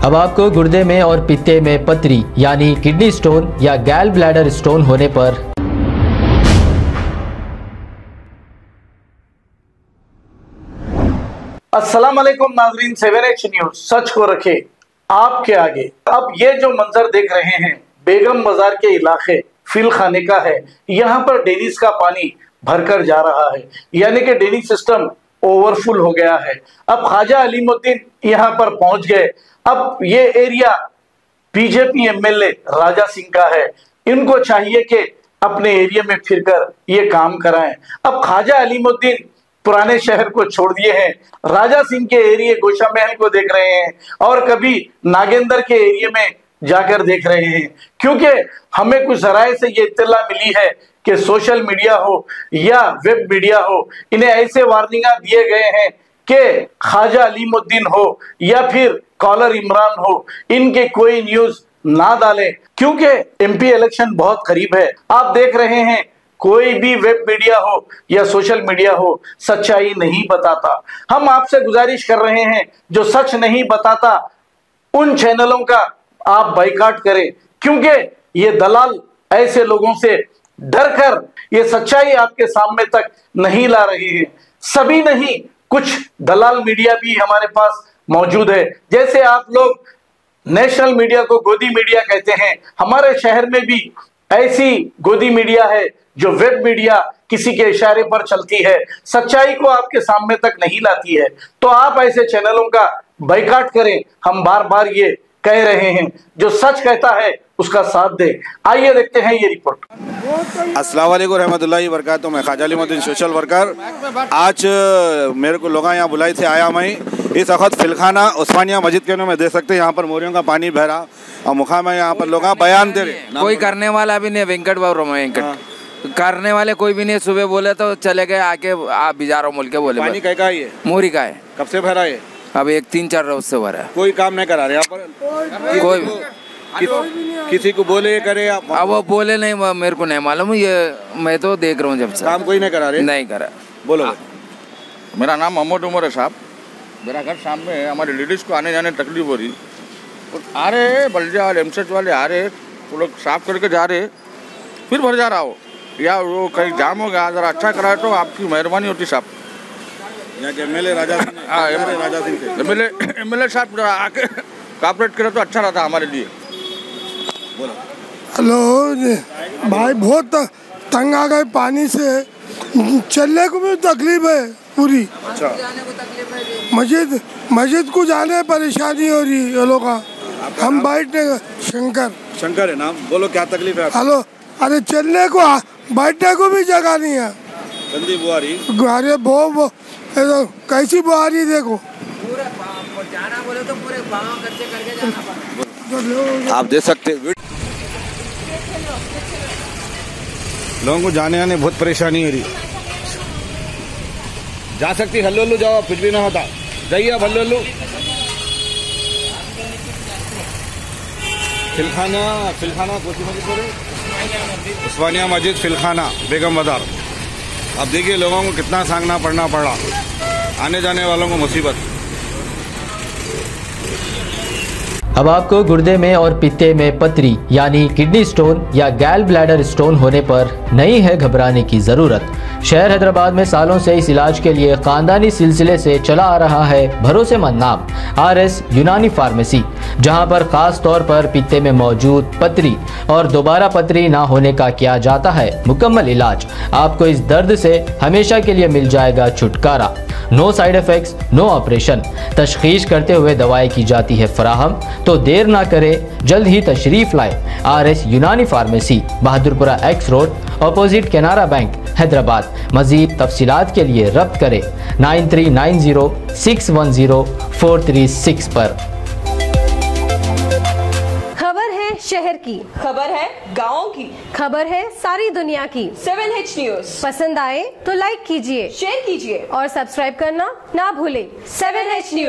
अब आपको गुर्दे में और पित्ते में पथरी यानी किडनी स्टोन या गैल ब्लैडर स्टोन होने पर अस्सलाम वालेकुम नाज़रीन, 7H न्यूज सच को रखे आपके आगे। अब ये जो मंजर देख रहे हैं बेगम बाजार के इलाके फिल खाने का है। यहाँ पर डेनिस का पानी भरकर जा रहा है, यानी कि डेनिस सिस्टम ओवरफुल हो गया है। अब ख्वाजा अलीमुद्दीन यहाँ पर पहुंच गए। अब ये area BJP MLA Raja Singh का है, इनको चाहिए कि अपने एरिया में फिरकर ये काम कराएं। अब ख्वाजा अलीमुद्दीन पुराने शहर को छोड़ दिए हैं, राजा सिंह के एरिया गोशा महल को देख रहे हैं और कभी नागेंद्र के एरिया में जाकर देख रहे हैं, क्योंकि हमें कुछ जराए से ये इत्तला मिली है कि सोशल मीडिया हो या वेब मीडिया हो, इन्हें ऐसे वार्निंग दिए गए हैं कि ख्वाजा अलीमुद्दीन हो या फिर कॉलर इमरान हो, इनके कोई न्यूज ना डालें, क्योंकि एमपी इलेक्शन बहुत करीब है। आप देख रहे हैं कोई भी वेब मीडिया हो या सोशल मीडिया हो सच्चाई नहीं बताता। हम आपसे गुजारिश कर रहे हैं, जो सच नहीं बताता उन चैनलों का आप बाइकाट करें, क्योंकि ये दलाल ऐसे लोगों से डर कर ये सच्चाई आपके सामने तक नहीं ला रहे हैं। सभी नहीं, कुछ दलाल मीडिया भी हमारे पास मौजूद है। जैसे आप लोग नेशनल मीडिया को गोदी मीडिया कहते हैं, हमारे शहर में भी ऐसी गोदी मीडिया है जो वेब मीडिया किसी के इशारे पर चलती है, सच्चाई को आपके सामने तक नहीं लाती है। तो आप ऐसे चैनलों का बाइकाट करें। हम बार बार ये कह रहे हैं, जो सच कहता है उसका साथ दे। आइए देखते हैं ये रिपोर्ट। अस्सलाम वालेकुम रहमतुल्लाहि व बरकातहू। मैं ख्वाजा अलीमुद्दीन सोशल वर्कर। आज मेरे को लोग यहाँ बुलाई थे, आया मैं इस वक्त फिलखाना उस्मानिया मस्जिद के में देख सकते हैं, यहाँ पर मोरियों का पानी बह रहा और मुखाम है, यहाँ पर लोग बयान दे रहे। कोई करने वाला भी नहीं, वेंकट बाबू वेंकट करने वाले कोई भी नहीं। सुबह बोले तो चले गए, आके आप बिजारो मोल के बोले पानी का है, मोरी का है। कब से भरा है? अब 1-3-4 रोज से भरा है। कोई काम नहीं करा रहे यहाँ पर? कोई किसी को बोले करे आप? अब वो बोले नहीं, मेरे को नहीं मालूम, ये मैं तो देख रहा हूँ जब से। काम कोई नहीं करा रहे? नहीं करा। बोलो। मेरा नाम मोहम्मद उमर है साहब। मेरा घर सामने है। हमारे लेडीज़ को आने जाने तकलीफ हो रही, और आ रहे बल्दिया वाले एमसेट वाले आ रहे, वो लोग साफ करके जा रहे, फिर भर जा रहा हो, या वो कहीं जाम हो गया। ज़रा अच्छा करा तो आपकी मेहरबानी होती साहब। यहाँ के एमएलए राजा सिंह, हाँ एमएलए साहब आके कॉपरेट करे तो अच्छा रहता हमारे लिए। बोलो। हेलो भाई, बहुत तंग आ गए पानी से, चलने को भी तकलीफ है पूरी। अच्छा, मस्जिद को जाने परेशानी हो रही है लोगों का। हम बैठने शंकर है नाम। बोलो क्या तकलीफ है? हेलो, अरे चलने को बैठने को भी जगह नहीं है। गंदी बुआरी। अरे वो कैसी बुआरी देखो। जाना बोले तो पूरे करके जाना। आप देख सकते हैं लोगों को जाने आने बहुत परेशानी हो रही। जा सकती हल्लो जाओ, कुछ भी ना होता, जाइए आप हल्लो। फिलखाना कोसी मस्जिद बोले, उस्मानिया मस्जिद फिलखाना बेगम बाजार। अब देखिए लोगों को कितना सांगना पड़ना पड़ा, आने जाने वालों को मुसीबत। अब आपको गुर्दे में और पित्ते में पथरी यानी किडनी स्टोन या गैल ब्लैडर स्टोन होने पर नहीं है घबराने की ज़रूरत। शहर हैदराबाद में सालों से इस इलाज के लिए खानदानी सिलसिले से चला आ रहा है भरोसेमंद नाम RS यूनानी फार्मेसी, जहां पर खास तौर पर पित्ते में मौजूद पथरी और दोबारा पथरी ना होने का किया जाता है मुकम्मल इलाज। आपको इस दर्द से हमेशा के लिए मिल जाएगा छुटकारा। No side effects, no operation. तशखीस करते हुए दवाएं की जाती है फराहम, तो देर ना करें, जल्द ही तशरीफ लाए। RS यूनानी pharmacy, Bahadurpura X road, opposite Canara bank, Hyderabad. मज़ीद तफसीलात के लिए रब्त करें 9390610436 पर। खबर है शहर की, खबर है गाँव की, खबर है सारी दुनिया की। 7H न्यूज पसंद आए तो लाइक कीजिए, शेयर कीजिए और सब्सक्राइब करना ना भूलें। 7H news.